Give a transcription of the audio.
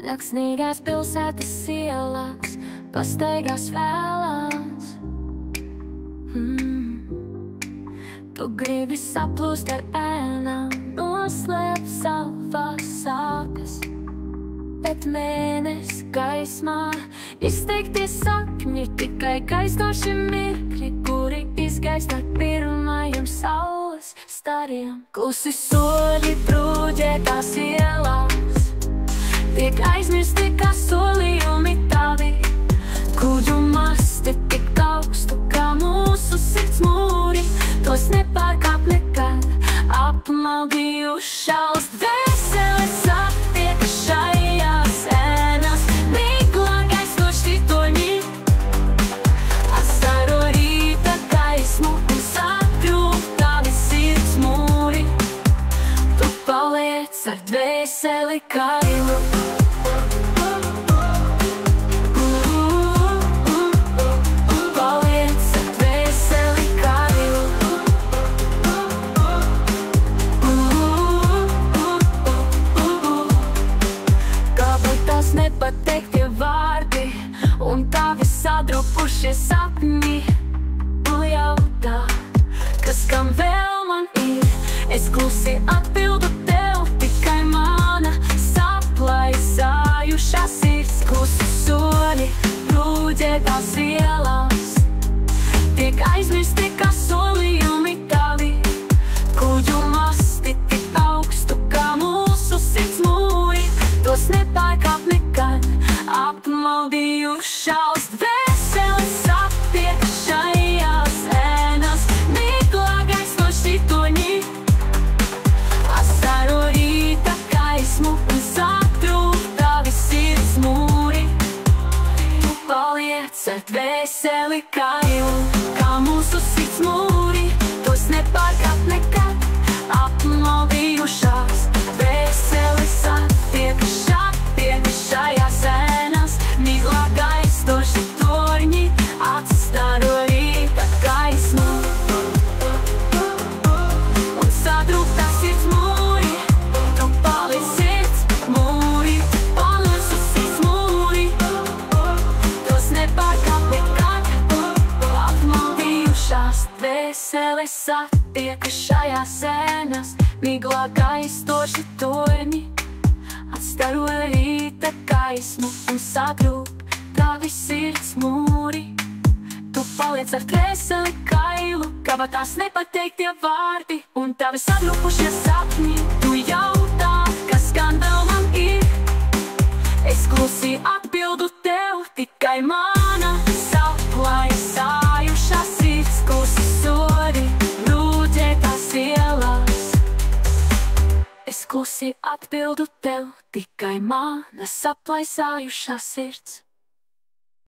Naksnīgās pilsētas ielās pastaigās vēlās. Tu gribi saplūst ar ēnām, noslēpt savas sāpes, bet mēness gaismā izteiktie sapņi tikai kaistoši mirkļi, kuri izgaist ar pirmajiem saules stariem. Klusi soļi brūģētās ielās tiek aizmirsti kā solījumi tavi. Kuģu masti tik augstu kā mūsu sirds mūri, tos nepārkāp nekad. Apmaldījušās dvēseles attiek šajās ēnās, miglā gaistoši toņi astaro rīta gaismu un satrūk tavi sirds mūri. Tu paliec ar dvēseli kailu. Nepateiktie vārdi un tavi sadrupušie sapņi. Tu jautā, kas kam vēl man ir, es klusi atbildu tev, tikai mana saplaisājušā sirds. Klusi soļi brūģētās ielās tiek aizmirsti kā solījumi tavi. Kuģu masti tik augstu kā mūsu sirds mūri, tos nepārkāp nekad. Apmaldījušās dvēseles attiek šajās ēnās, miglā gaistoši toņi astaro rīta gaismu un satrūk tavi sirds mūri. Tu paliec ar dvēseli kailu, kā mūsu sirds mūri, tos nepārkāp nekad. Apmaldījušās dvēseles attiek šajās ēnās, miglā gaistoši torņi atstaro rīta gaismu un satrūk tavi sirds mūri. Tu paliec sirds mūri, paliec sirds mūri, tos nepārkāp nekad. Apmaldījušās dvēseles attiek šajās ēnās, miglā gaistoši torņi atstaro rīta gaismu un satrūk tavi sirds mūri. Tu paliec ar dvēseli kailu, kabatās nepateiktie vārdi un tavi sadrupušie sapņi. Tu jautā, kas gan vēl man ir, es klusi atbildu tev, tikai mana saplaisājušā sirds. Klusi soļi brūģētās ielās, es klusi atbildu tev, tikai mana saplaisājušā sirds.